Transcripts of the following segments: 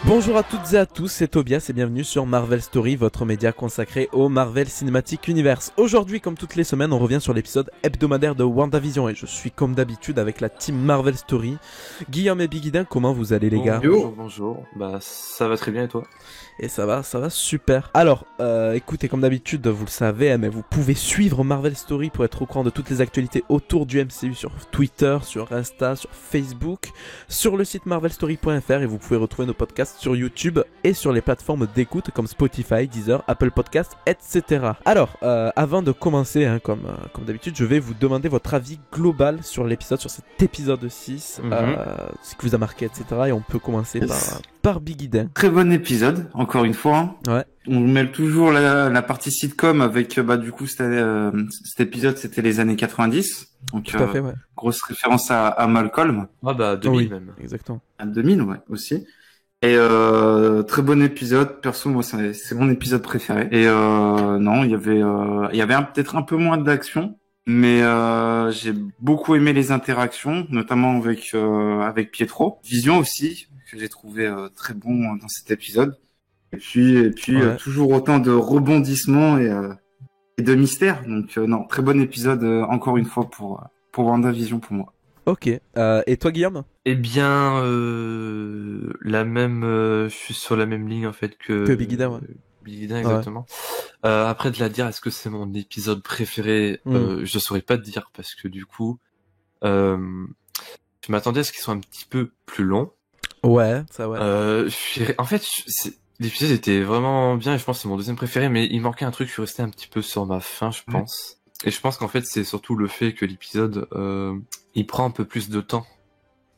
Bonjour à toutes et à tous, c'est Tobias et bienvenue sur Marvel Story, votre média consacré au Marvel Cinematic Universe. Aujourd'hui, comme toutes les semaines, on revient sur l'épisode hebdomadaire de WandaVision et je suis comme d'habitude avec la team Marvel Story. Guillaume et Bigidin, comment vous allez les gars ? Bonjour. Bah ça va très bien et toi ? Et ça va super. Alors, écoutez, comme d'habitude, vous le savez, mais vous pouvez suivre Marvel Story pour être au courant de toutes les actualités autour du MCU sur Twitter, sur Insta, sur Facebook, sur le site marvelstory.fr et vous pouvez retrouver nos podcasts sur YouTube et sur les plateformes d'écoute comme Spotify, Deezer, Apple Podcasts, etc. Alors, avant de commencer, comme d'habitude, je vais vous demander votre avis global sur l'épisode, sur cet épisode 6, ce qui vous a marqué, etc. Et on peut commencer par Bigidin. Très bon épisode, encore une fois. Ouais. On mêle toujours la partie sitcom avec, du coup, cet épisode, c'était les années 90. Donc, tout à fait, ouais. Grosse référence à Malcolm. Ah bah 2000 même. Exactement. À 2000, ouais, aussi. Et très bon épisode. Perso, moi, c'est mon épisode préféré. Et non, il y avait peut-être un peu moins d'action. Mais j'ai beaucoup aimé les interactions, notamment avec Pietro. Vision aussi, que j'ai trouvé très bon dans cet épisode. Et puis ouais. Toujours autant de rebondissements et de mystères. Donc non, très bon épisode encore une fois pour WandaVision pour moi. Ok. Et toi, Guillaume ? Eh bien, je suis sur la même ligne en fait que Bigidin, ouais. Bigidin, exactement. Ouais. Après de la dire, est-ce que c'est mon épisode préféré ? Je saurais pas te dire parce que du coup, je m'attendais à ce qu'il soit un petit peu plus long. Ouais, ça ouais. En fait, l'épisode était vraiment bien et je pense que c'est mon deuxième préféré, mais il manquait un truc, je suis resté un petit peu sur ma faim, je pense. Et je pense qu'en fait, c'est surtout le fait que l'épisode, il prend un peu plus de temps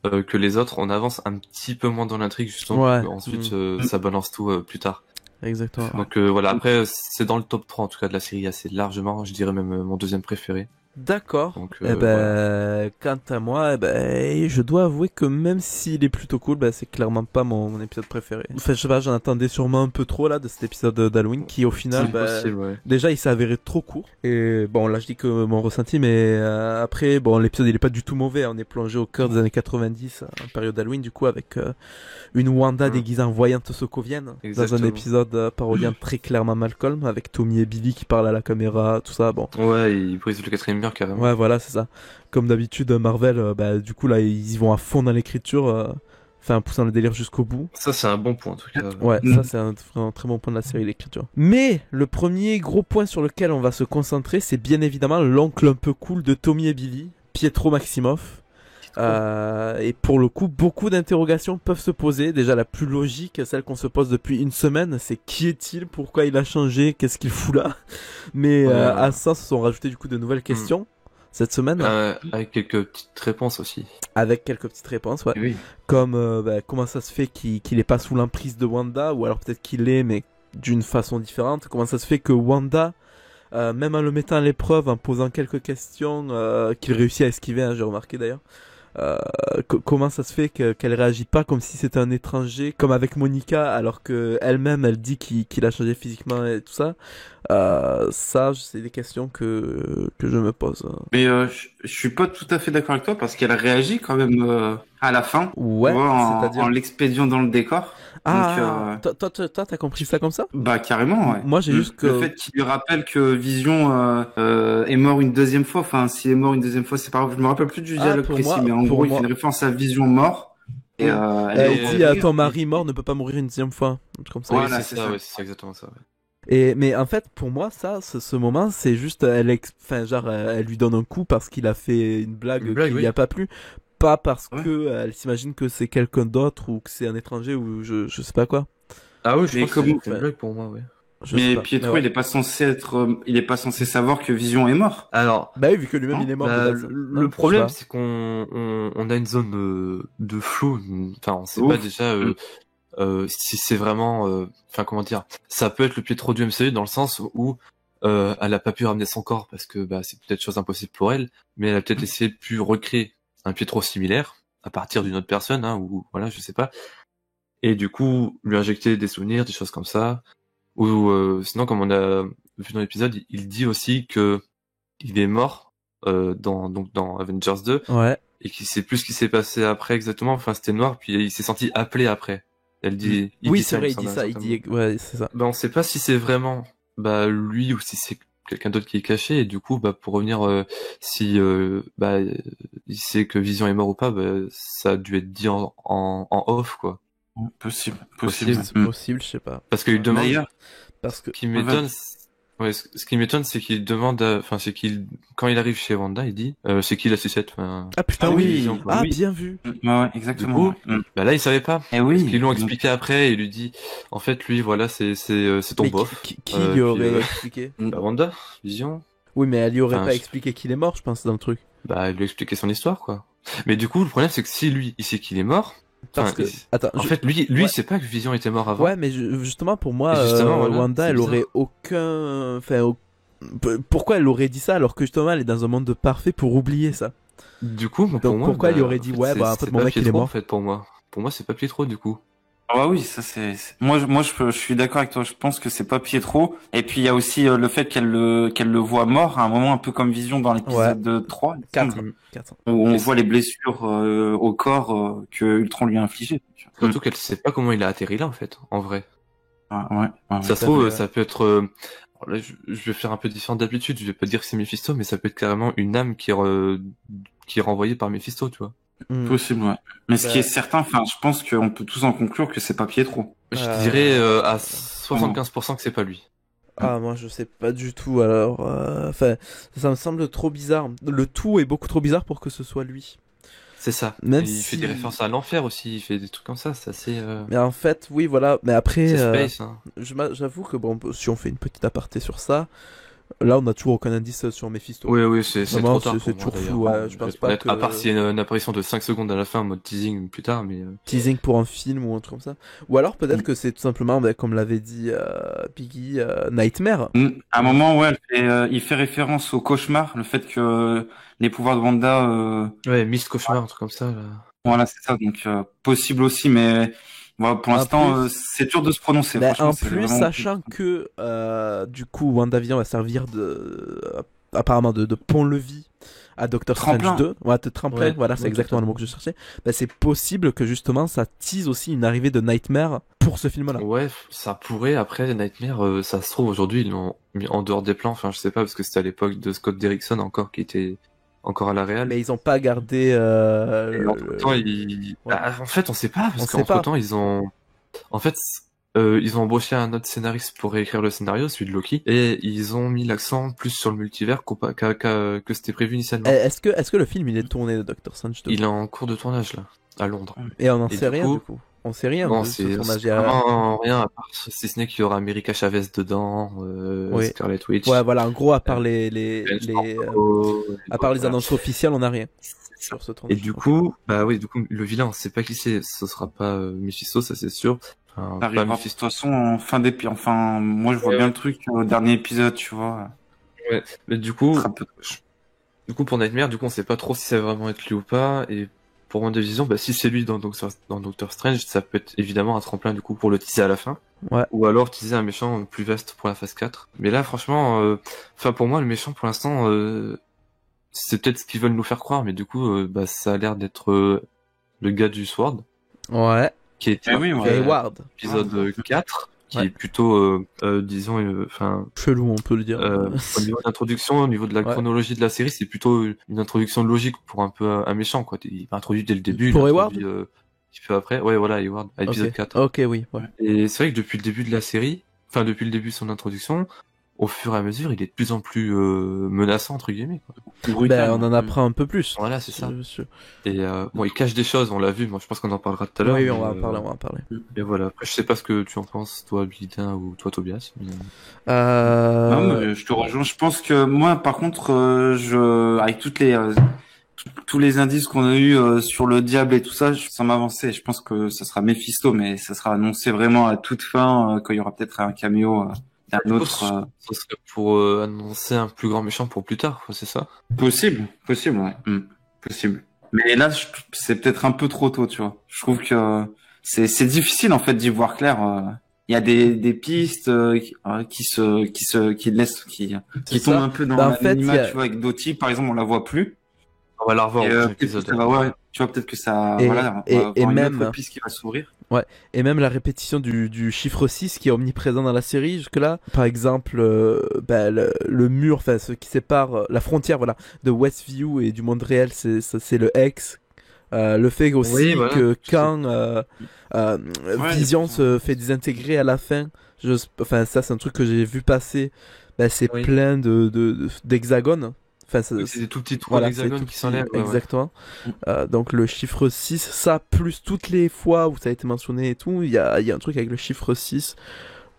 que les autres. On avance un petit peu moins dans l'intrigue, justement. Ouais. Ensuite, ça balance tout plus tard. Exactement. Donc voilà, après, c'est dans le top 3 en tout cas de la série assez largement. Je dirais même mon deuxième préféré. D'accord. Donc, voilà. Quant à moi, je dois avouer que même s'il est plutôt cool, c'est clairement pas mon épisode préféré. Enfin, je sais pas, j'en attendais sûrement un peu trop là de cet épisode d'Halloween qui au final, possible, ouais. Déjà il s'est avéré trop court. Et bon, là je dis que mon ressenti, mais après, bon, l'épisode il est pas du tout mauvais. On est plongé au cœur des années 90, en période d'Halloween, du coup avec une Wanda déguisée en voyante sokovienne dans un épisode parodiant très clairement Malcolm avec Tommy et Billy qui parlent à la caméra, tout ça. Bon. Ouais, ils brisent le quatrième mur carrément. Ouais, voilà, c'est ça. Comme d'habitude, Marvel, du coup, là, ils y vont à fond dans l'écriture, en poussant le délire jusqu'au bout. Ça, c'est un bon point, en tout cas. Ouais, ça, c'est un très bon point de la série, l'écriture. Mais, le premier gros point sur lequel on va se concentrer, c'est bien évidemment l'oncle un peu cool de Tommy et Billy, Pietro Maximoff. Et pour le coup, beaucoup d'interrogations peuvent se poser. Déjà, la plus logique, celle qu'on se pose depuis une semaine, c'est qui est-il ? Pourquoi il a changé ? Qu'est-ce qu'il fout là ? Mais à ça se sont rajoutées du coup de nouvelles questions cette semaine. Avec quelques petites réponses aussi. Avec quelques petites réponses, ouais. Oui. Comme comment ça se fait qu'il est pas sous l'emprise de Wanda, ou alors peut-être qu'il l'est, mais d'une façon différente. Comment ça se fait que Wanda, même en le mettant à l'épreuve, en posant quelques questions, qu'il réussit à esquiver, j'ai remarqué d'ailleurs. Comment ça se fait qu'elle réagit pas comme si c'était un étranger, comme avec Monica, alors que elle-même elle dit qu'il a changé physiquement et tout ça. Ça, c'est des questions que je me pose. Mais je suis pas tout à fait d'accord avec toi parce qu'elle réagit quand même à la fin. Ouais, c'est-à-dire en l'expédiant dans le décor. Ah, donc, toi, t'as compris ça comme ça ? Bah carrément, ouais. Moi, j'ai juste que le fait qu'il lui rappelle que Vision est mort une deuxième fois. Enfin, s'il est mort une deuxième fois, c'est pas grave. Je me rappelle plus du dialogue précis, mais en gros, il fait une référence à Vision mort. Et elle dit ton mari mort ne peut pas mourir une deuxième fois. Comme ça. Voilà, c'est ça. Ouais, c'est exactement ça. Ouais. Mais en fait, pour moi, ce moment, c'est juste, elle lui donne un coup parce qu'il a fait une blague qui lui a pas plu. Pas parce que elle s'imagine que c'est quelqu'un d'autre ou que c'est un étranger ou je sais pas quoi. Ah oui, je pense que c'est une blague pour moi, ouais. Mais Pietro, il est pas censé savoir que Vision est mort. Alors, oui, vu que lui-même il est mort. Le problème, c'est qu'on a une zone de flou. Enfin, on sait pas déjà si c'est vraiment, comment dire, ça peut être le Pietro du MCU dans le sens où elle a pas pu ramener son corps parce que c'est peut-être chose impossible pour elle, mais elle a peut-être essayé de recréer un Pietro similaire à partir d'une autre personne, ou voilà, je sais pas. Et du coup, lui injecter des souvenirs, des choses comme ça. Ou sinon, comme on a vu dans l'épisode, il dit aussi que il est mort dans Avengers 2. Ouais. et qui sait plus ce qui s'est passé après exactement. Enfin, c'était noir, puis il s'est senti appelé après. Elle dit. Oui, c'est vrai, il dit ça. Il dit, ouais, c'est ça. On sait pas si c'est vraiment lui ou si c'est quelqu'un d'autre qui est caché. Et du coup, pour revenir, si il sait que Vision est mort ou pas, ça a dû être dit en off, quoi. Possible. C'est possible, je sais pas. Parce qu'il demande. D'ailleurs, ce qui m'étonne. Ouais, ce qui m'étonne, c'est qu'il demande, quand il arrive chez Wanda, il dit, c'est qui la sucette, Ah putain, oui, Vision, quoi. Bien vu. Ouais, exactement. Du coup, là, il savait pas. Et oui. Parce qu'ils l'ont expliqué après, et il lui dit, en fait, lui, voilà, c'est ton bof. Qui lui aurait expliqué? Wanda, Vision. Oui, mais elle lui aurait pas expliqué qu'il est mort, je pense, dans le truc. Elle lui a expliqué son histoire, quoi. Mais du coup, le problème, c'est que si lui, il sait qu'il est mort, parce que, attends, en fait, lui, il sait pas que Vision était mort avant. Ouais, mais justement, pour moi, Wanda, elle aurait aucun, pourquoi elle aurait dit ça alors que justement, elle est dans un monde parfait pour oublier ça? Du coup, pour moi, pourquoi elle lui aurait dit, en fait, mon mec, il est mort? En fait, pour moi, c'est pas Pietro, du coup. Ah oui, ça c'est. Moi, je suis d'accord avec toi. Je pense que c'est pas Pietro. Et puis il y a aussi le fait qu'elle le voit mort à un moment, un peu comme Vision dans l'épisode 3, 4. Où on voit les blessures au corps que Ultron lui a infligées. Surtout qu'elle sait pas comment il a atterri là, en fait, en vrai. Ouais, ça se trouve, ça peut être. Là, je vais faire un peu différent d'habitude. Je vais pas dire que c'est Mephisto, mais ça peut être carrément une âme qui est renvoyée par Mephisto, tu vois. Possible, ouais. Mais ce qui est certain, je pense qu'on peut tous en conclure que c'est pas Pietro. Je dirais à 75% que c'est pas lui. Ah, moi je sais pas du tout, alors ça me semble trop bizarre. Le tout est beaucoup trop bizarre pour que ce soit lui. C'est ça. Même il fait des références à l'enfer aussi, il fait des trucs comme ça, c'est assez... Mais en fait, oui, voilà, mais après... C'est space, hein. J'avoue que bon, si on fait une petite aparté sur ça, là on a toujours aucun indice sur Mephisto. Oui, c'est trop tard. C'est toujours flou, ouais, je pense pas que... À part s'il y a une apparition de 5 secondes à la fin en mode teasing plus tard, mais... Teasing pour un film ou un truc comme ça. Ou alors peut-être que c'est tout simplement, comme l'avait dit Piggy, Nightmare. À un moment, ouais, il fait référence au cauchemar, le fait que les pouvoirs de Wanda... Ouais, Mist Cauchemar, un truc comme ça, là. Voilà, c'est ça, donc possible aussi, mais... Voilà, pour l'instant, c'est dur de se prononcer. En plus, sachant que du coup, WandaVision va servir apparemment de pont-levis à Doctor Strange 2. Ouais, de tremplin, ouais, voilà, c'est exactement le mot que je cherchais. C'est possible que justement ça tease aussi une arrivée de Nightmare pour ce film-là. Ouais, ça pourrait. Après, Nightmare, ça se trouve aujourd'hui, ils l'ont mis en dehors des plans. Enfin, je sais pas, parce que c'était à l'époque de Scott Derrickson encore qui était encore à la réal. Mais ils ont pas gardé. Entre-temps, en fait, on sait pas, parce qu'entre-temps, ils ont embauché un autre scénariste pour réécrire le scénario, celui de Loki, et ils ont mis l'accent plus sur le multivers que c'était prévu initialement. Est-ce que le film il est tourné de Doctor Strange 2? Il est en cours de tournage là, à Londres. Et on en sait rien du coup. On sait rien. Non, c'est vraiment rien, à part si ce n'est qu'il y aura America Chavez dedans, Scarlet Witch. Ouais, voilà, en gros, à part à part les annonces officielles, on n'a rien. Sur ce tournage. Et du coup, le vilain, on sait pas qui c'est, ce sera pas Mephisto, ça c'est sûr. De toute façon, en fin d'épisode, moi je vois bien le truc au dernier épisode, tu vois. Ouais, mais du coup, pour Nightmare, on sait pas trop si ça va vraiment être lui ou pas, et pour WandaVision, si c'est lui dans Doctor Strange, ça peut être évidemment un tremplin du coup pour le teaser à la fin. Ouais. Ou alors teaser un méchant plus vaste pour la phase 4. Mais là, franchement, pour moi, le méchant pour l'instant, c'est peut-être ce qu'ils veulent nous faire croire, mais du coup, ça a l'air d'être le gars du Sword. Ouais. Qui était Hayward. Épisode 4. Qui est plutôt, disons, chelou, on peut le dire. Au niveau de l'introduction, au niveau de la chronologie de la série, c'est plutôt une introduction logique pour un peu un méchant, quoi. Il est introduit dès le début. Pour Hayward? Un petit peu après. Ouais, voilà, Hayward, à épisode 4. Ok, oui. Ouais. Et c'est vrai que depuis le début de la série, depuis le début de son introduction, au fur et à mesure, il est de plus en plus menaçant, entre guillemets, quoi. On en apprend un peu plus. Voilà, c'est ça. Et il cache des choses, on l'a vu, moi je pense qu'on en parlera tout à l'heure. Oui, on va en parler. Et voilà, après je sais pas ce que tu en penses, toi Bilidin ou toi Tobias. Non, mais je te rejoins, je pense que moi par contre, avec tous les indices qu'on a eu sur le diable et tout ça, sans m'avancer, je pense que ça sera Mephisto, mais ça sera annoncé vraiment à toute fin, quand il y aura peut-être un caméo d'un autre. Ça serait pour annoncer un plus grand méchant pour plus tard, c'est ça? Possible, ouais. Possible. Mais là, c'est peut-être un peu trop tôt, tu vois. Je trouve que c'est difficile en fait d'y voir clair. Il y a des pistes qui tombent un peu dans l'anonymat, tu vois, avec Doty, par exemple, on la voit plus. On va la revoir au prochain épisode. Tu vois, peut-être que ça, Et- voilà, et- on va avoir et une même- autre piste qui va s'ouvrir. Ouais, et même la répétition du chiffre 6 qui est omniprésent dans la série jusque-là. Par exemple, le mur, enfin ce qui sépare la frontière, voilà, de Westview et du monde réel, c'est le X. Le fait aussi Oui, voilà. que quand Vision c'est se fait désintégrer à la fin, enfin ça c'est un truc que j'ai vu passer, c'est Oui. plein d'hexagones. Enfin, C'est des tout petits trous voilà, d'hexagone c'est tout qui petit, s'enlèvent. Ouais, ouais. exactement. Donc le chiffre 6, ça plus toutes les fois où ça a été mentionné et tout, il y a un truc avec le chiffre 6.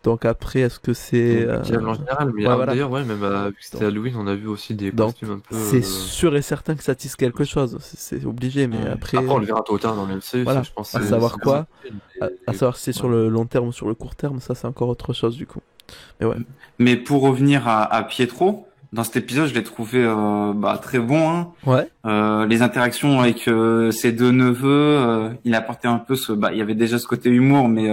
Donc après, est-ce que c'est... Le diable en général, mais ouais, voilà. d'ailleurs, ouais, même vu que c'était Halloween, on a vu aussi des Donc, costumes un peu. c'est sûr et certain que ça tisse quelque chose, c'est obligé, mais après... Après, on le verra tôt ou tard dans le MCU, voilà. ça, je pense. À savoir quoi, mais- à savoir si c'est sur le long terme ou sur le court terme, ça c'est encore autre chose du coup. Mais ouais. Mais pour revenir à Pietro, dans cet épisode, je l'ai trouvé très bon. Hein. Ouais. Les interactions avec ses deux neveux, il apportait un peu il y avait déjà ce côté humour, mais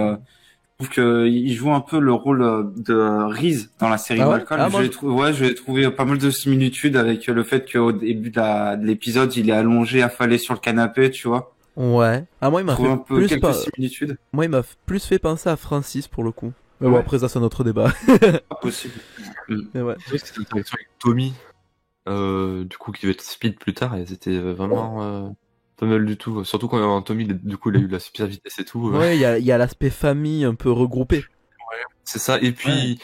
je trouve qu'il joue un peu le rôle de Reese dans la série Ah ouais Malcolm. Ah, moi, Je l'ai trouvé pas mal de similitudes avec le fait qu'au début de l'épisode, il est allongé, affalé sur le canapé, tu vois. Ouais. Ah, moi il Je m'a trouve fait un peu plus quelques similitudes. moi il m'a plus fait penser à Francis pour le coup. Mais bon, Ouais. après ça c'est un autre débat. Pas possible. Mais ouais. Oui, c'était l'interaction avec Tommy, du coup, qui va être Speed plus tard, et c'était vraiment pas mal du tout. Surtout quand Tommy, du coup, il a eu la super vitesse et tout. Ouais, il y a l'aspect famille un peu regroupé. C'est ça. Et puis,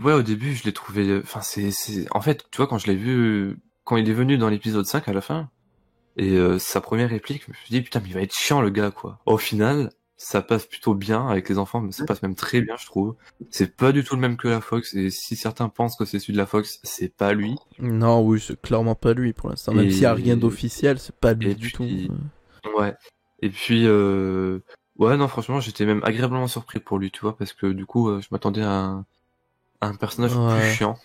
ouais, au début, je l'ai trouvé. Enfin, en fait, tu vois, quand je l'ai vu, quand il est venu dans l'épisode 5 à la fin, et sa première réplique, je me suis dit, putain, mais il va être chiant, le gars, quoi. Au final, ça passe plutôt bien avec les enfants, mais ça passe même très bien, je trouve. C'est pas du tout le même que la Fox, et si certains pensent que c'est celui de la Fox, c'est pas lui. Non, oui, c'est clairement pas lui pour l'instant. Même Et- s'il y a rien d'officiel, c'est pas lui et du puis- tout. Ouais. Et puis, ouais, non, franchement, j'étais même agréablement surpris pour lui, tu vois, parce que du coup, je m'attendais à un personnage Ouais. plus chiant.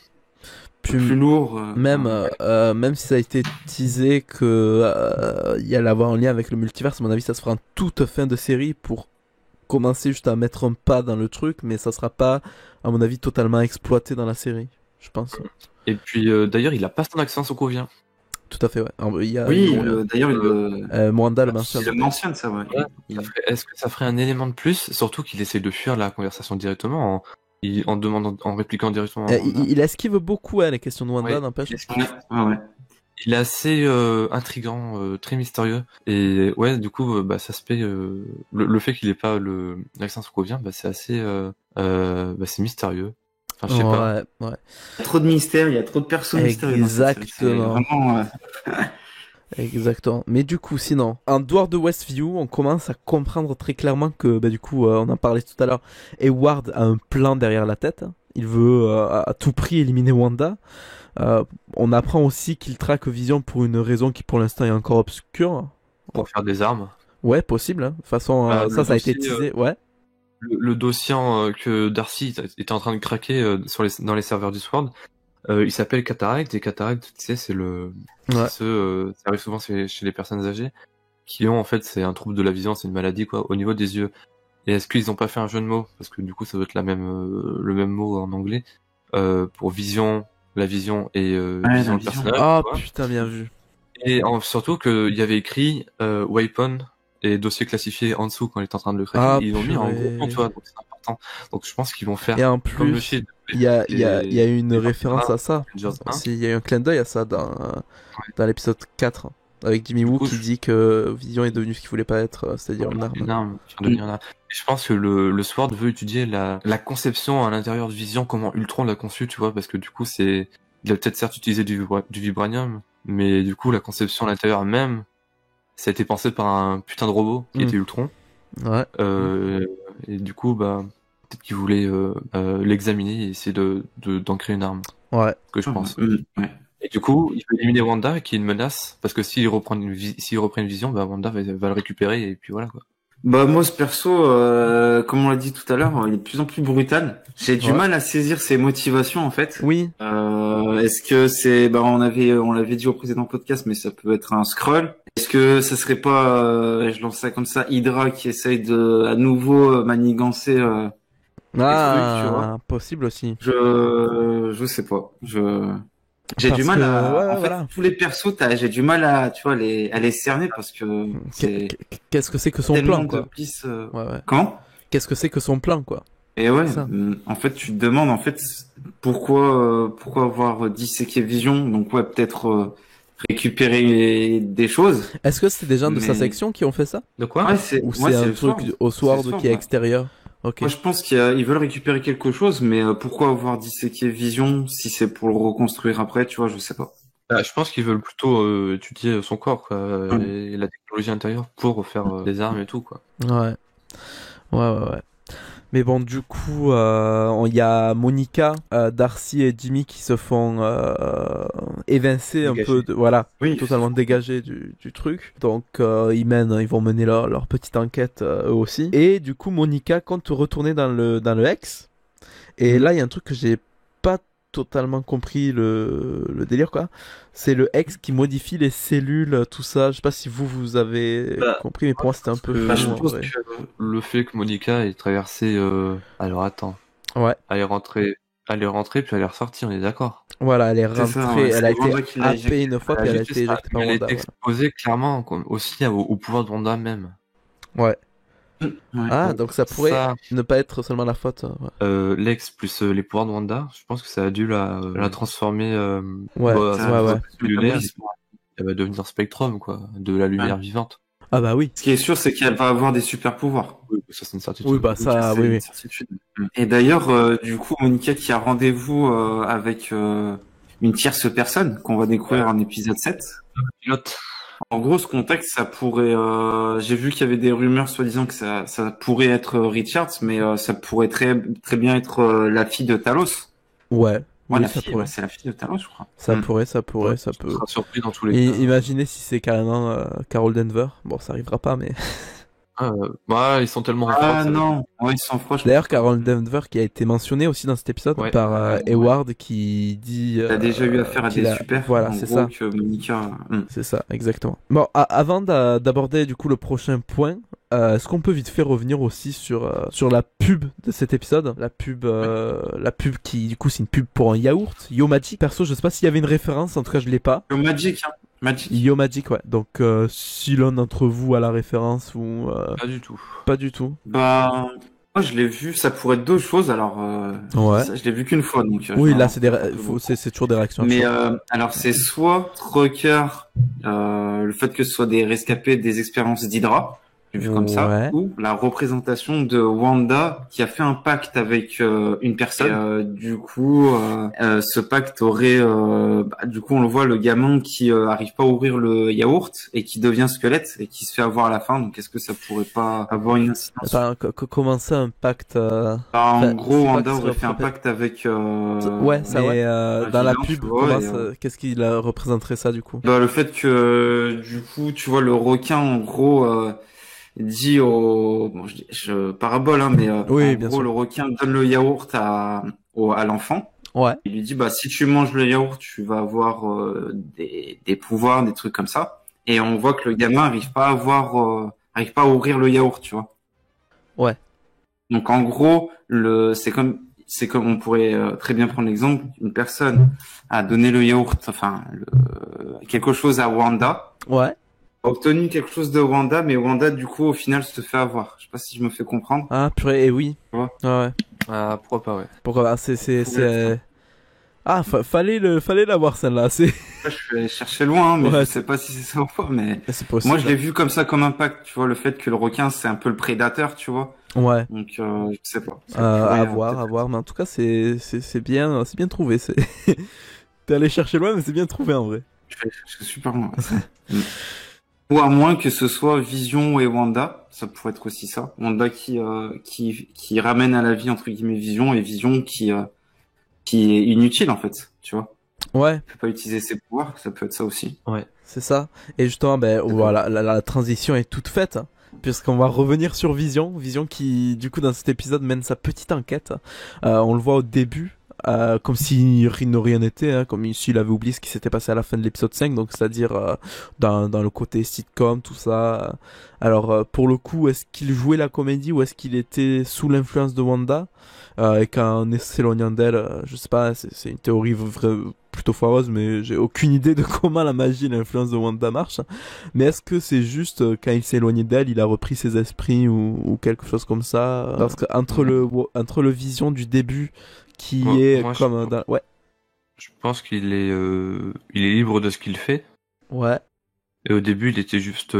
Plus lourd. Même si ça a été teasé que il y allait avoir un lien avec le multiverse, à mon avis, ça se fera en toute fin de série pour commencer juste à mettre un pas dans le truc, mais ça sera pas, à mon avis, totalement exploité dans la série, je pense. Et puis, d'ailleurs, il a pas son accent sokovien. Tout à fait, ouais. Alors, il y a, Oui, bon, d'ailleurs, Mwanda le mentionne. il le mentionne, ça, ouais. Est-ce que ça ferait un élément de plus, surtout qu'il essaie de fuir la conversation directement en demandant, en répliquant directement. Il esquive beaucoup les questions de Wanda, Ouais, n'empêche. Ouais. Il est assez intriguant, très mystérieux. Et ouais, du coup, ça se paye. Le fait qu'il ait pas l'accent sokovien, c'est assez, c'est mystérieux. Enfin, je sais pas. Ouais. Il y a trop de mystères, il y a trop de personnes mystérieuses. Exactement. Vraiment, Exactement. Mais du coup, sinon, en dehors de Westview, on commence à comprendre très clairement que, du coup, on en parlait tout à l'heure, Hayward a un plan derrière la tête. Il veut à tout prix éliminer Wanda. On apprend aussi qu'il traque Vision pour une raison qui, pour l'instant, est encore obscure. Pour faire des armes. Ouais, possible. Hein. De toute façon, ça a été teasé. Ouais. Le dossier que Darcy était en train de craquer dans les serveurs du Sword, il s'appelle Cataract, et Cataract, tu sais, c'est ça arrive souvent chez les personnes âgées qui ont, en fait, c'est un trouble de la vision, c'est une maladie, quoi, au niveau des yeux. Et est-ce qu'ils ont pas fait un jeu de mots, parce que du coup ça doit être le même mot en anglais, pour vision, la vision et vision le personnage. Ah putain, bien vu. Et surtout qu'il y avait écrit weapon et dossier classifié en dessous quand il est en train de le craquer. Ils l'ont mis en gros, tu vois, donc c'est important. Donc je pense qu'ils vont faire. Et en comme le plus, shit il y a une référence à ça. Avengers 1. Il y a eu un clin d'œil à ça dans l'épisode 4 avec Jimmy Woo qui dit que Vision est devenu ce qu'il voulait pas être, c'est-à-dire une arme. Et je pense que le Sword veut étudier la conception à l'intérieur de Vision, comment Ultron l'a conçu, tu vois, parce que du coup il a peut-être certes utilisé du vibranium, mais du coup la conception à l'intérieur même, ça a été pensé par un putain de robot qui était Ultron. Ouais. Et du coup peut-être qu'il voulait l'examiner et essayer d'en créer une arme. Ouais. Que je pense. Ouais. Et du coup, il peut éliminer Wanda, qui est une menace, parce que s'il reprend une vision, Wanda va le récupérer, et puis voilà, quoi. Moi, ce perso, comme on l'a dit tout à l'heure, il est de plus en plus brutal. J'ai du mal à saisir ses motivations, en fait. Oui. Est-ce que c'est, on l'avait dit au précédent podcast, mais ça peut être un Skrull. Est-ce que ça serait pas, je lance ça comme ça, Hydra qui essaye de, à nouveau, manigancer, trucs, tu vois. Possible aussi. Je sais pas. J'ai du mal à. Ouais, voilà. Tous les persos, j'ai du mal à, tu vois, à les cerner parce que. Qu'est-ce que c'est que son plan, quoi. Ouais. Comment? Qu'est-ce que c'est que son plan, quoi. Et ouais, en fait, tu te demandes, en fait, pourquoi avoir disséqué Vision? Donc ouais, peut-être récupérer des choses. Est-ce que c'est des gens de sa section qui ont fait ça? De quoi? Ouais, ou c'est un truc au Sword qui est extérieur? Okay. Moi, je pense qu'ils veulent récupérer quelque chose, mais pourquoi avoir disséqué Vision si c'est pour le reconstruire après, tu vois, je sais pas. Je pense qu'ils veulent plutôt étudier son corps, quoi, et la technologie intérieure pour faire des armes et tout, quoi. Ouais. Mais bon, du coup, il y a Monica, Darcy et Jimmy qui se font évincer un peu, totalement dégagés du truc. Donc ils vont mener leur petite enquête eux aussi. Et du coup, Monica compte retourner dans le Hex. Et là, il y a un truc que j'ai pas totalement compris le délire, quoi. C'est le Hex qui modifie les cellules, tout ça. Je sais pas si vous avez compris, mais pour moi c'était un peu je pense que le fait que Monica ait traversé alors attends. Ouais. Elle est rentrée puis elle est ressortie, on est d'accord. Voilà, elle est rentrée, elle a été happée une fois puis elle a été éjectée par Wanda. Elle est exposée clairement aussi au pouvoir de Wanda même. Ouais. Donc ça pourrait ne pas être seulement la faute. Lex plus les pouvoirs de Wanda, je pense que ça a dû la transformer. Ouais. Elle va devenir Spectrum, quoi, de la lumière vivante. Ah bah oui. Ce qui est sûr, c'est qu'elle va avoir des super pouvoirs. Oui, ça c'est une certitude. Oui, bah ça, oui. Une certitude. Et d'ailleurs, du coup, Monica qui a rendez-vous avec une tierce personne qu'on va découvrir en épisode 7. Pilote. En gros, ce contexte, ça pourrait. J'ai vu qu'il y avait des rumeurs soi-disant que ça pourrait être Richards, mais ça pourrait très bien être la fille de Talos. Ouais. Ouais, c'est la fille de Talos, je crois. Ça pourrait. Ça peut. sera surpris dans tous les cas. Imaginez si c'est carrément Carol Denver. Bon, ça arrivera pas, mais. Ils sont tellement non, ils sont proches. D'ailleurs, Carol Denver qui a été mentionnée aussi dans cet épisode par Hayward qui dit. Il a déjà eu affaire à des super. Voilà, c'est ça. Que Monica. C'est ça, exactement. Bon, avant d'aborder du coup le prochain point, est-ce qu'on peut vite fait revenir aussi sur la pub de cet épisode, la pub qui du coup c'est une pub pour un yaourt, Yo Magic. Perso, je sais pas s'il y avait une référence, en tout cas je l'ai pas. Yo Magic. Yo Magic, ouais. Donc si l'un d'entre vous a la référence ou pas du tout. Pas du tout. Bah moi je l'ai vu, ça pourrait être deux choses. Alors je l'ai vu qu'une fois donc. Oui, là c'est toujours des réactions. Mais alors c'est soit Trucker, le fait que ce soit des rescapés des expériences d'Hydra. Vu comme ça, ou la représentation de Wanda qui a fait un pacte avec une personne. Du coup, ce pacte aurait, du coup, on le voit, le gamin qui arrive pas à ouvrir le yaourt et qui devient squelette et qui se fait avoir à la fin. Donc, est-ce que ça pourrait pas avoir une incidence? Comment ça, un pacte en gros, Wanda aurait fait un pacte avec. Ouais, ça ouais. Dans la pub, qu'est-ce qu'il représenterait ça du coup? Le fait que, du coup, tu vois, le requin, en gros. Dit je parabole mais en gros sûr. Le requin donne le yaourt à l'enfant. Ouais. Il lui dit si tu manges le yaourt, tu vas avoir des pouvoirs, des trucs comme ça. Et on voit que le gamin arrive pas à ouvrir le yaourt, tu vois. Ouais. Donc en gros, c'est comme on pourrait très bien prendre l'exemple, une personne a donné le yaourt, quelque chose à Wanda. Ouais. A obtenu quelque chose de Wanda, mais Wanda, du coup, au final, se fait avoir. Je sais pas si je me fais comprendre. Ah, purée, et oui. Ouais. Ouais. Pourquoi pas, ouais. Pourquoi pas, fallait l'avoir, celle-là, Je suis allé chercher loin, mais je sais pas si c'est ça ou pas, mais. C'est possible. Moi, je l'ai vu comme ça, comme impact, tu vois, le fait que le requin, c'est un peu le prédateur, tu vois. Ouais. Donc, je sais pas. À voir, mais en tout cas, c'est bien trouvé, T'es allé chercher loin, mais c'est bien trouvé, en vrai. Je vais chercher super loin. Ou à moins que ce soit Vision et Wanda, ça pourrait être aussi ça. Wanda qui ramène à la vie entre guillemets Vision et Vision qui est inutile en fait, tu vois. Ouais. Il peut pas utiliser ses pouvoirs, ça peut être ça aussi. Ouais, c'est ça. Et justement, voilà, la transition est toute faite. Puisqu'on va revenir sur Vision qui du coup dans cet épisode mène sa petite enquête. On le voit au début. comme si rien n'était, hein, comme s'il avait oublié ce qui s'était passé à la fin de l'épisode 5, donc c'est-à-dire dans le côté sitcom, tout ça. Alors, pour le coup, est-ce qu'il jouait la comédie ou est-ce qu'il était sous l'influence de Wanda et qu'en s'éloignant d'elle, je sais pas, c'est une théorie plutôt foireuse, mais j'ai aucune idée de comment la magie et l'influence de Wanda marche. Mais est-ce que c'est juste quand il s'est éloigné d'elle, il a repris ses esprits ou quelque chose comme ça? Parce que entre le vision du début qui est moi, comme ouais. Je pense qu'il est libre de ce qu'il fait. Ouais. Et au début, il était juste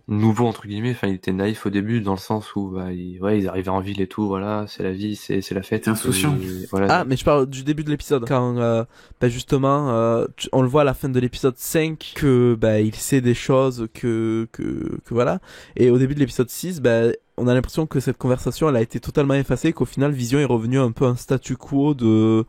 nouveau entre guillemets. Enfin, il était naïf au début dans le sens où ils arrivaient en ville et tout. Voilà, c'est la vie, c'est la fête. T'es insouciant. Voilà. Ah, mais je parle du début de l'épisode quand justement on le voit à la fin de l'épisode 5 que il sait des choses que voilà, et au début de l'épisode 6 on a l'impression que cette conversation elle a été totalement effacée, qu'au final Vision est revenu un peu un statu quo de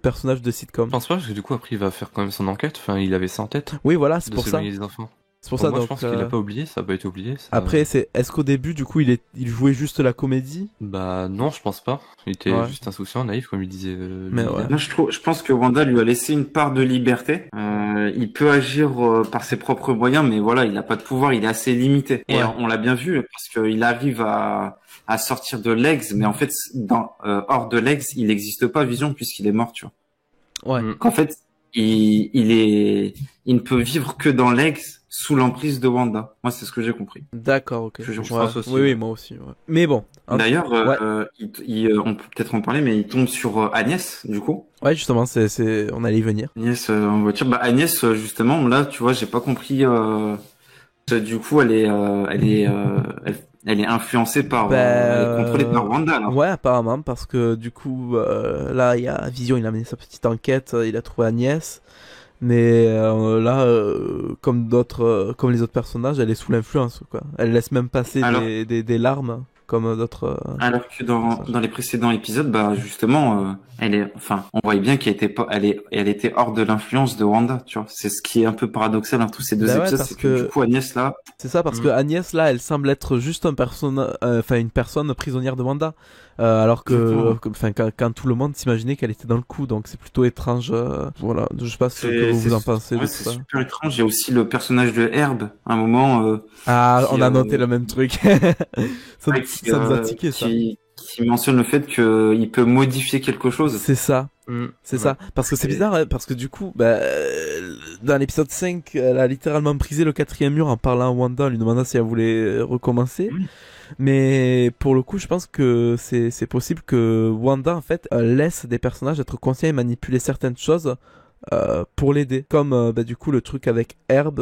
personnage de sitcom. Je pense pas, parce que du coup après il va faire quand même son enquête. Enfin, il avait ça en tête. Oui, voilà, c'est de pour ça. s'éloigner des enfants. C'est pour Bon, ça, moi, donc, je pense qu'il a pas oublié, ça a pas été oublié. Ça... Après, est-ce qu'au début, du coup, il jouait juste la comédie? Bah non, je pense pas. Il était juste insouciant, naïf, comme il disait. Mais ouais. Là, je pense que Wanda lui a laissé une part de liberté. Il peut agir par ses propres moyens, mais voilà, il n'a pas de pouvoir, il est assez limité. Et on l'a bien vu, parce qu'il arrive à sortir de l'Ex, mais en fait, hors de l'Ex, il n'existe pas Vision, puisqu'il est mort, tu vois. Ouais. Qu'en fait, il ne peut vivre que dans l'ex sous l'emprise de Wanda. Moi, c'est ce que j'ai compris. D'accord, ok. Je pense aussi. Oui, moi aussi. Ouais. Mais bon. D'ailleurs, on peut peut-être en parler, mais il tombe sur Agnès, du coup. Ouais, justement, on allait y venir. Agnès en voiture. Agnès, justement, là, tu vois, j'ai pas compris. Du coup, elle est influencée par, elle est contrôlée par Wanda, là. Ouais, apparemment, parce que du coup, là, il y a Vision, il a mené sa petite enquête, il a trouvé Agnès. Mais là, comme les autres personnages, elle est sous l'influence, quoi. Elle laisse même passer des larmes, comme d'autres. Alors que dans les précédents épisodes, justement, on voyait bien elle était hors de l'influence de Wanda, tu vois. C'est ce qui est un peu paradoxal dans tous ces deux épisodes, c'est que du coup Agnès là. C'est ça, parce que Agnès là, elle semble être juste une personne prisonnière de Wanda. Alors quand tout le monde s'imaginait qu'elle était dans le coup, donc c'est plutôt étrange. Voilà, je sais pas ce que vous en pensez. Ouais, c'est super étrange. Il y a aussi le personnage de Herb, à un moment. On a noté le même truc. ça nous a tiqué, ça. Qui mentionne le fait qu'il peut modifier quelque chose. C'est ça. C'est ça. Parce que c'est bizarre, hein, parce que du coup, dans l'épisode 5, elle a littéralement brisé le 4e mur en parlant à Wanda, en lui demandant si elle voulait recommencer. Mais pour le coup, je pense que c'est possible que Wanda, en fait, laisse des personnages être conscients et manipuler certaines choses pour l'aider. Comme du coup le truc avec Herb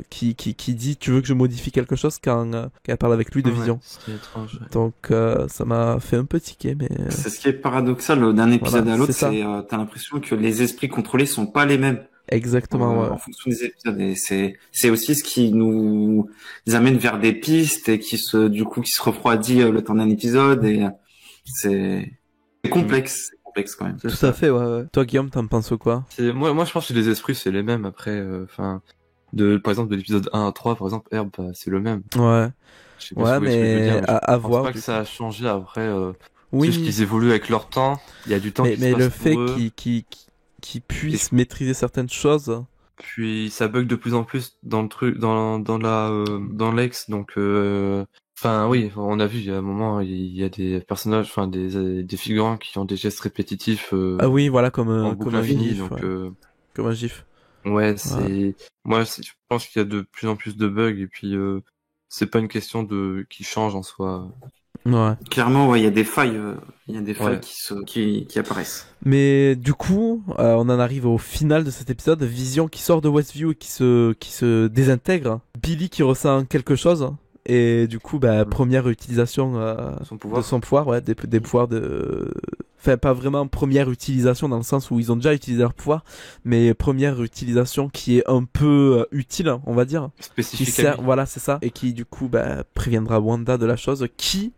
qui dit tu veux que je modifie quelque chose quand elle parle avec lui de Vision. C'est étrange. Donc ça m'a fait un peu tiquer, mais c'est ce qui est paradoxal d'un épisode à l'autre, c'est t'as l'impression que les esprits contrôlés sont pas les mêmes. Exactement, en fonction des épisodes, et c'est aussi ce qui nous amène vers des pistes et qui se refroidit le temps d'un épisode, et c'est complexe. Quand même. Tout à fait, ouais. Toi, Guillaume, t'en penses quoi? Moi, je pense que les esprits, c'est les mêmes après. Par exemple, de l'épisode 1 à 3, par exemple, Herb, c'est le même. Ouais. Je sais pas mais à voir. Je pense pas que ça a changé après. Oui. C'est juste qu'ils évoluent avec leur temps. Il y a du temps qui se passe. Mais le fait qu'ils puissent maîtriser certaines choses. Puis ça bug de plus en plus dans le truc, dans l'ex, donc. Oui, on a vu, il y a un moment, il y a des personnages, des figurants qui ont des gestes répétitifs. Ah oui, voilà, comme un gif, donc, comme un gif. Ouais, je pense qu'il y a de plus en plus de bugs, et puis c'est pas une question qui change en soi. Ouais. Clairement, il y a des failles, qui apparaissent. Mais du coup, on en arrive au final de cet épisode. Vision qui sort de Westview et qui se désintègre. Billy qui ressent quelque chose. Et du coup, première utilisation de son pouvoir, des pouvoirs de... Enfin, pas vraiment première utilisation dans le sens où ils ont déjà utilisé leur pouvoir, mais première utilisation qui est un peu utile, on va dire. Spécifique. Voilà, c'est ça. Et qui, du coup, préviendra Wanda de la chose, qui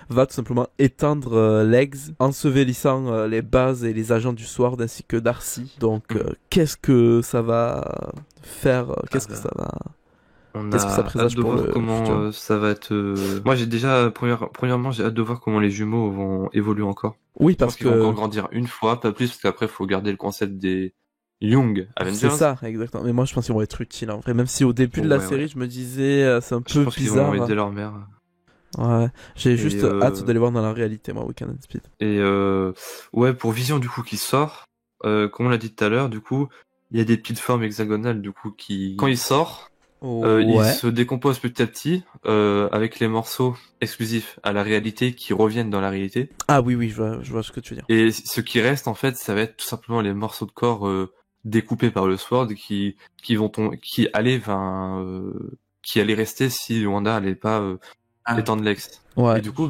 va tout simplement éteindre l'Eggs, ensevelissant les bases et les agents du Sword ainsi que Darcy. Donc, qu'est-ce que ça va faire? Qu'est-ce que ça va... Qu'est-ce que ça présage pour le comment futur ça va être. Moi, j'ai déjà premièrement, j'ai hâte de voir comment les jumeaux vont évoluer encore. Oui, Je parce pense qu'ils vont encore que grandir une fois, pas plus, parce qu'après, il faut garder le concept des Young Avengers. c'est ça, exactement. Mais moi, je pense qu'ils vont être utiles en vrai. Même si au début de la Ouais, série, ouais. je me disais, c'est un Je peu pense qu'ils bizarre. vont aider leur mère. Ouais, j'ai Et, juste hâte de les voir dans la réalité, moi, Weekend and Speed. Et ouais, pour Vision du coup qui sort, comme on l'a dit tout à l'heure, du coup, il y a des petites formes hexagonales du coup qui, quand il sort, il Ouais. se décompose petit à petit avec les morceaux exclusifs à la réalité qui reviennent dans la réalité. Ah oui, je vois ce que tu veux dire. Et ce qui reste en fait, ça va être tout simplement les morceaux de corps découpés par le Sword qui allaient rester si Wanda allait pas étendre l'ex. Ouais. Et du coup,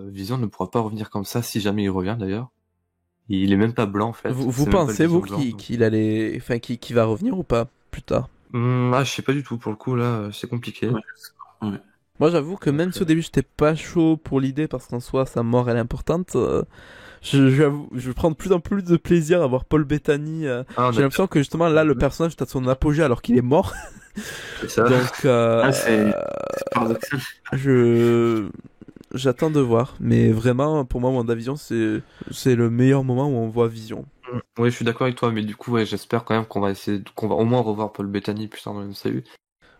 Vision ne pourra pas revenir comme ça si jamais il revient d'ailleurs. Il est même pas blanc en fait. Vous C'est même pas pensez, le vous, Vision blanc. qu'il allait, enfin, qu'il va revenir ou pas plus tard? Je sais pas du tout pour le coup là, c'est compliqué. Ouais. Moi, j'avoue que même si au début j'étais pas chaud pour l'idée parce qu'en soi sa mort elle est importante, je prends de plus en plus de plaisir à voir Paul Bettany. J'ai l'impression que justement là le personnage est à son apogée alors qu'il est mort. C'est ça. Donc c'est paradoxal. j'attends de voir, mais vraiment pour moi WandaVision c'est le meilleur moment où on voit Vision. Oui, je suis d'accord avec toi, mais du coup, ouais, j'espère quand même qu'on va au moins revoir Paul Bettany plus tard dans le MCU.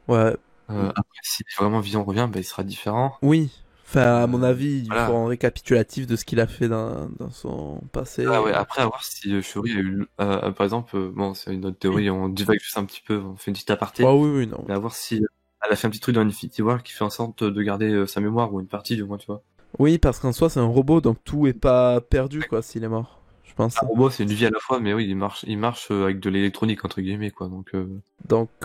Ouais. Après, si vraiment Vision revient, il sera différent. Oui. Enfin, à mon avis, il voilà. faut un récapitulatif de ce qu'il a fait dans son passé. Ah ouais, après, à voir si Fury a eu, par exemple, bon, c'est une autre théorie, on divague juste un petit peu, on fait une petite aparté. Ah oui, non. Mais à voir si elle a fait un petit truc dans Infinity War qui fait en sorte de garder sa mémoire, ou une partie du moins, tu vois. Oui, parce qu'en soi, c'est un robot, donc tout est pas perdu, quoi, s'il est mort. Je pense. Un robot, c'est une vie à la fois, mais oui, il marche avec de l'électronique, entre guillemets, quoi, donc...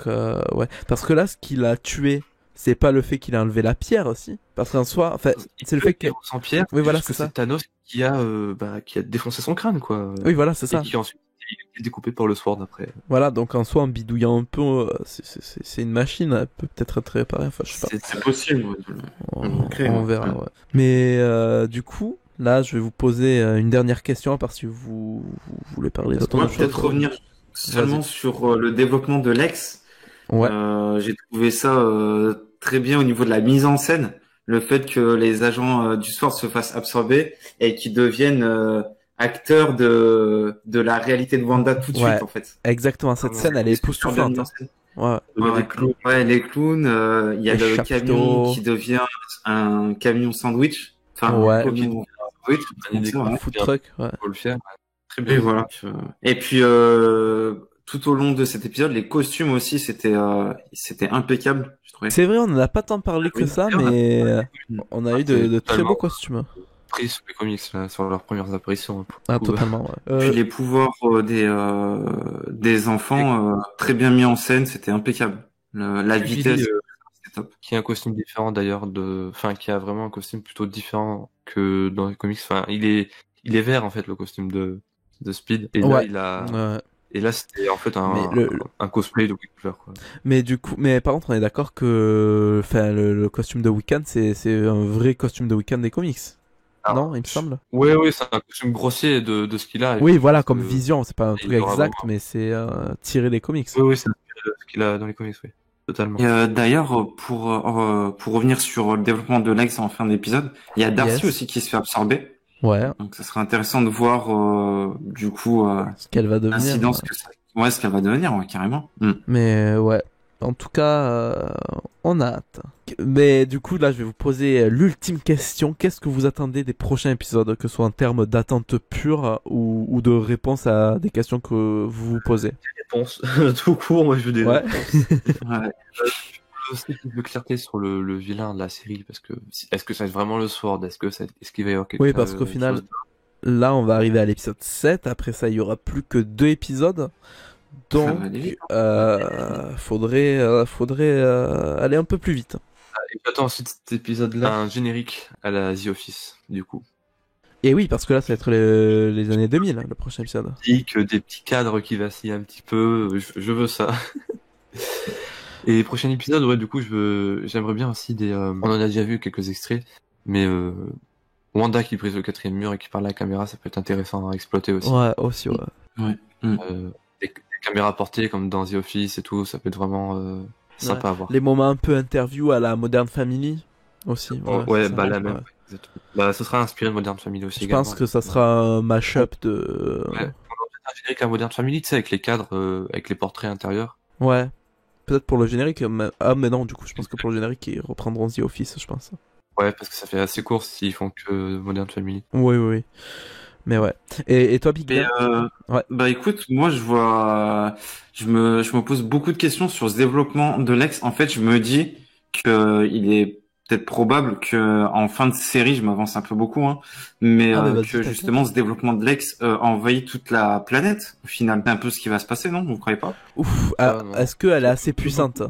ouais. Parce que là, ce qu'il a tué, c'est pas le fait qu'il a enlevé la pierre aussi. Parce qu'en soi, enfin, c'est le fait que... sans pierre, oui, voilà, c'est ça. Thanos qui a défoncé son crâne, quoi. Oui, voilà, c'est ça. Et qui ensuite est découpé par le Sword après. Voilà, donc en soi, en bidouillant un peu, c'est une machine, elle peut peut-être être réparée, enfin, je sais pas. C'est possible. On verra, ouais. Mais du coup, là, je vais vous poser une dernière question, parce que vous voulez parler d'autre chose. Moi, peut-être revenir seulement sur le développement de Lex. Ouais. J'ai trouvé ça très bien au niveau de la mise en scène. Le fait que les agents du Sword se fassent absorber et qu'ils deviennent acteurs de la réalité de Wanda tout de suite, en fait. Exactement, cette scène, elle est époustouflante. Ouais. Les clowns, il y a le camion qui devient un camion sandwich. Enfin, ouais. Un food truck, ouais. Faut le faire. Très bien. Et voilà. Et puis, tout au long de cet épisode, les costumes aussi, c'était impeccable, je trouvais. C'est vrai, on n'en a pas tant parlé que ça, mais on a eu de très beaux costumes. Pris sur les comics, là, sur leurs premières apparitions. Totalement, ouais. Puis les pouvoirs des enfants, très bien mis en scène, c'était impeccable. La vitesse, c'est top. Qui a un costume différent d'ailleurs, qui a vraiment un costume plutôt différent que dans les comics. Enfin, il est vert en fait, le costume de Speed. Et là, il a. Ouais. Et là, c'était en fait un cosplay de Quicksilver, quoi. Mais par contre, on est d'accord que, le costume de Wiccan, c'est un vrai costume de Wiccan des comics. Non, il me semble. Oui, c'est un costume grossier de ce qu'il a. Oui, voilà, comme Vision, c'est pas un truc exact, mais c'est tiré des comics. Oui, c'est ce qu'il a dans les comics, oui. Totalement. D'ailleurs, pour revenir sur le développement de Lex en fin d'épisode, il y a Darcy aussi qui se fait absorber. Ouais. Donc ça serait intéressant de voir du coup ce qu'elle va devenir. L'incidence que ça... Ouais, ce qu'elle va devenir, ouais, carrément. Mais ouais. En tout cas, on a hâte. Mais du coup, là, je vais vous poser l'ultime question. Qu'est-ce que vous attendez des prochains épisodes, que ce soit en termes d'attente pure ou de réponse à des questions que vous vous posez? Des réponses. Tout court, moi, je veux des réponses. Ouais. Je veux clarté sur le vilain de la série, parce que est-ce que ça va être vraiment le Sword? Est-ce qu'il va y avoir quelque chose? Oui, parce qu'au final, là, on va arriver à l'épisode 7. Après ça, il y aura plus que 2 épisodes. Donc, faudrait aller un peu plus vite. Et j'attends ensuite cet épisode-là, un générique à la The Office, du coup. Et oui, parce que là, ça va être les années 2000, le prochain épisode. Des petits cadres qui vacillent un petit peu, je veux ça. Et prochain épisode, ouais, du coup, j'aimerais bien aussi on en a déjà vu quelques extraits, mais Wanda qui brise le 4e mur et qui parle à la caméra, ça peut être intéressant à exploiter aussi. Ouais, aussi, ouais. Ouais. Des caméras portées comme dans The Office et tout, ça peut être vraiment sympa à voir. Les moments un peu interview à la Modern Family aussi. Ouais, bah la même. Exactement. Bah, ce sera inspiré de Modern Family aussi. Je pense que ça sera un mash-up de. Ouais, on aurait un générique à Modern Family, tu sais, avec les cadres, avec les portraits intérieurs. Ouais. Peut-être pour le générique. Ah, mais non, du coup, je pense que pour le générique, ils reprendront The Office, je pense. Ouais, parce que ça fait assez court s'ils font que Modern Family. Oui. Mais ouais. Et toi, Big Ben? Ouais. Bah écoute, moi je me pose beaucoup de questions sur ce développement de Lex. En fait, je me dis que il est peut-être probable que en fin de série, je m'avance un peu beaucoup, hein, mais que justement ce développement de Lex envahit toute la planète. Au final, c'est un peu ce qui va se passer, non? Vous croyez pas? Ouf. Est-ce qu'elle est assez puissante?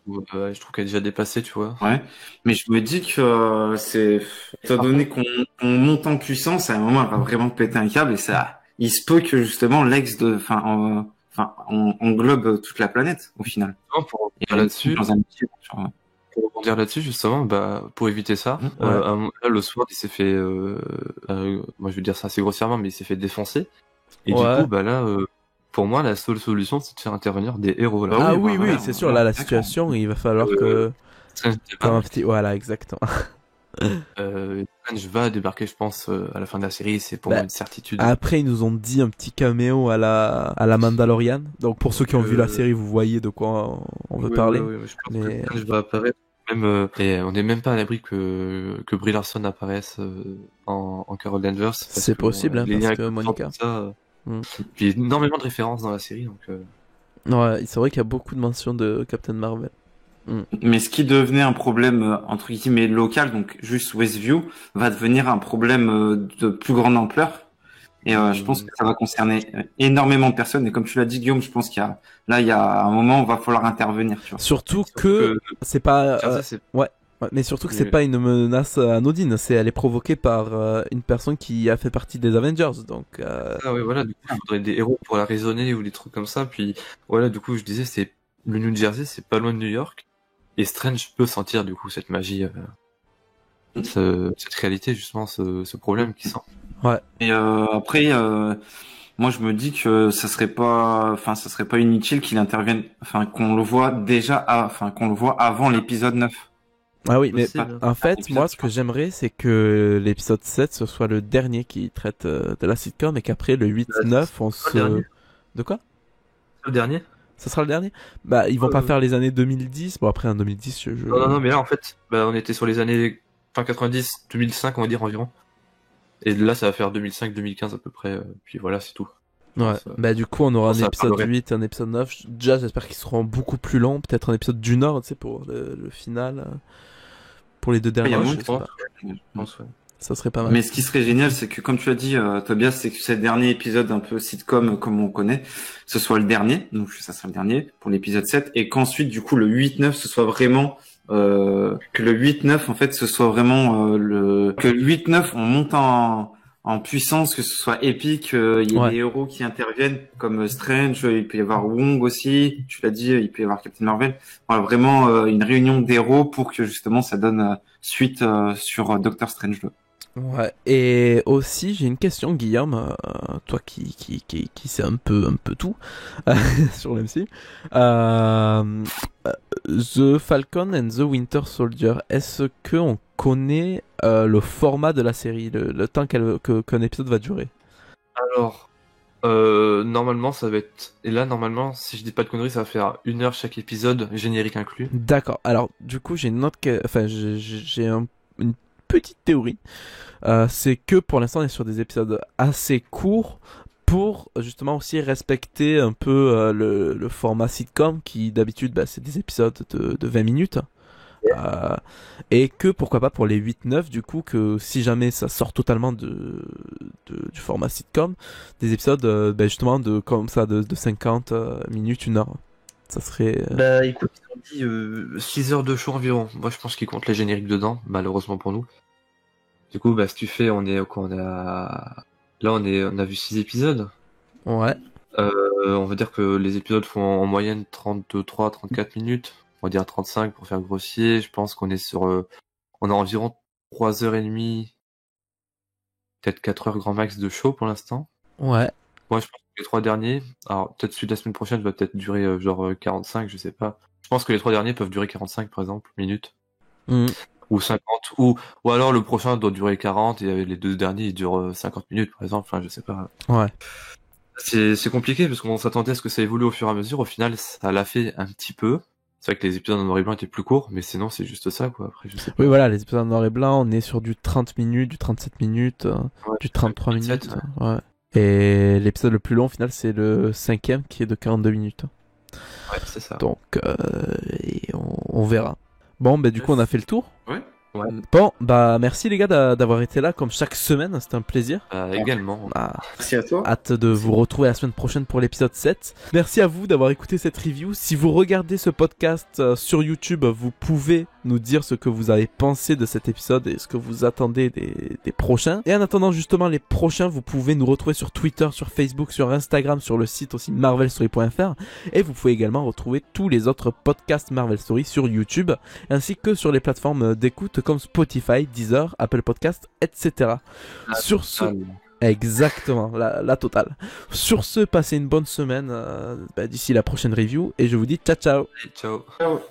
Je trouve qu'elle est déjà dépassée, tu vois. Ouais, mais je me dis que étant donné qu'on monte en puissance, à un moment, elle va vraiment péter un câble et il se peut que justement l'ex on englobe toute la planète au final. Non, pour rebondir là-dessus, justement, bah, pour éviter ça, là, le SWORD, il s'est fait, moi je veux dire ça assez grossièrement, mais il s'est fait défoncer. Et du coup, bah là, pour moi, la seule solution, c'est de faire intervenir des héros. Là. Ah oui, c'est sûr, là, la situation, il va falloir que... Voilà, exactement. Strange va débarquer, je pense, à la fin de la série, c'est pour moi une certitude. Après, ils nous ont dit un petit caméo à la Mandalorian. Donc, pour ceux qui ont vu la série, vous voyez de quoi on veut parler. Oui, je pense que Strange va apparaître. Même, et on n'est même pas à l'abri que Brie Larson apparaisse en Carol Danvers. C'est possible, hein, parce que Monica... Il y a énormément de références dans la série, donc... Ouais, c'est vrai qu'il y a beaucoup de mentions de Captain Marvel. Mais ce qui devenait un problème entre guillemets local, donc juste Westview, va devenir un problème de plus grande ampleur. Et je pense que ça va concerner énormément de personnes. Et comme tu l'as dit, Guillaume, je pense qu'il y a un moment où il va falloir intervenir. Tu vois. Surtout que c'est pas... mais surtout que c'est pas une menace anodine, elle est provoquée par une personne qui a fait partie des Avengers, donc... Ah oui, voilà, du coup, il faudrait des héros pour la raisonner ou des trucs comme ça, puis voilà, du coup, je disais, c'est le New Jersey, c'est pas loin de New York, et Strange peut sentir, du coup, cette magie, cette réalité, justement, ce problème qu'il sent. Ouais. Et après, moi, je me dis que ça serait pas inutile qu'il intervienne, qu'on le voit qu'on le voit avant l'épisode 9. Ah oui, mais en fait, moi, ce que j'aimerais, c'est que l'épisode 7, ce soit le dernier qui traite de la sitcom et qu'après, le 8-9, on se... De quoi? Le dernier? Ça sera le dernier? Bah, ils vont pas faire les années 2010. Bon, après, en 2010, Non, mais là, en fait, on était sur les années fin 90, 2005, on va dire, environ. Et là, ça va faire 2005-2015 à peu près, puis voilà, c'est tout. Ouais, bah du coup on aura un épisode 8 et un épisode 9. Déjà j'espère qu'ils seront beaucoup plus longs, peut-être un épisode d'une heure, tu sais, pour le final. Pour les deux derniers, je pense, ça serait pas mal. Mais ce qui serait génial, c'est que comme tu as dit, Tobias, c'est que ce dernier épisode un peu sitcom comme on connaît, ce soit le dernier, donc ça sera le dernier pour l'épisode 7, et qu'ensuite du coup le 8-9 ce soit vraiment... que le 8-9 en fait ce soit vraiment que le 8-9 on monte en puissance, que ce soit épique, il y ait des héros qui interviennent comme Strange, il peut y avoir Wong aussi, tu l'as dit, il peut y avoir Captain Marvel. Voilà, vraiment une réunion d'héros pour que justement ça donne suite sur Doctor Strange 2. Ouais, et aussi j'ai une question, Guillaume, toi qui sais un peu tout sur l'MC. The Falcon and the Winter Soldier, est-ce qu'on connaît le format de la série, le temps qu'un épisode va durer? Alors, normalement ça va être... Et là, normalement, si je dis pas de conneries, ça va faire 1 heure chaque épisode, générique inclus. D'accord, alors du coup j'ai une autre... Enfin, j'ai une petite théorie. C'est que pour l'instant on est sur des épisodes assez courts pour justement aussi respecter un peu le format sitcom qui d'habitude c'est des épisodes de 20 minutes. Et que pourquoi pas pour les 8-9 du coup, que si jamais ça sort totalement du format sitcom, des épisodes justement comme ça de 50 minutes, 1 heure. Ça serait... Bah écoute, ils ont dit 6 heures de show environ. Moi je pense qu'ils comptent les génériques dedans, malheureusement pour nous. Du coup, ce que tu fais, on a vu 6 épisodes. Ouais. On va dire que les épisodes font en moyenne 33-34 minutes. On va dire 35 pour faire grossier. Je pense qu'on est sur, on a environ 3h30, peut-être 4 heures grand max de show pour l'instant. Ouais. Moi, je pense que les 3 derniers, alors peut-être celui de la semaine prochaine va peut-être durer genre 45, je sais pas. Je pense que les 3 derniers peuvent durer 45 par exemple minutes. Mm. Ou 50, ou alors le prochain doit durer 40 et les 2 derniers ils durent 50 minutes par exemple, enfin je sais pas. Ouais. C'est compliqué parce qu'on s'attendait à ce que ça évolue au fur et à mesure, au final ça l'a fait un petit peu. C'est vrai que les épisodes en noir et blanc étaient plus courts, mais sinon c'est juste ça quoi, après je sais pas. Oui voilà, les épisodes en noir et blanc, on est sur du 30 minutes, du 37 minutes, Ouais, du 33 37, minutes. Ouais. Et l'épisode le plus long au final c'est le 5e qui est de 42 minutes. Ouais, c'est ça. Donc et on verra. Bon bah du coup on a fait le tour. Ouais. Ouais. Bon bah merci les gars d'avoir été là comme chaque semaine, c'était un plaisir. Également. Merci à toi. Hâte de vous retrouver la semaine prochaine pour l'épisode 7. Merci à vous d'avoir écouté cette review. Si vous regardez ce podcast sur YouTube, vous pouvez nous dire ce que vous avez pensé de cet épisode et ce que vous attendez des prochains. Et en attendant justement les prochains, vous pouvez nous retrouver sur Twitter, sur Facebook, sur Instagram, sur le site aussi marvelstory.fr. Et vous pouvez également retrouver tous les autres podcasts Marvel Story sur YouTube, ainsi que sur les plateformes d'écoute comme Spotify, Deezer, Apple Podcast, etc. Sur ce... Exactement, la totale. Sur ce, passez une bonne semaine d'ici la prochaine review et je vous dis ciao ciao. Ciao. Ciao.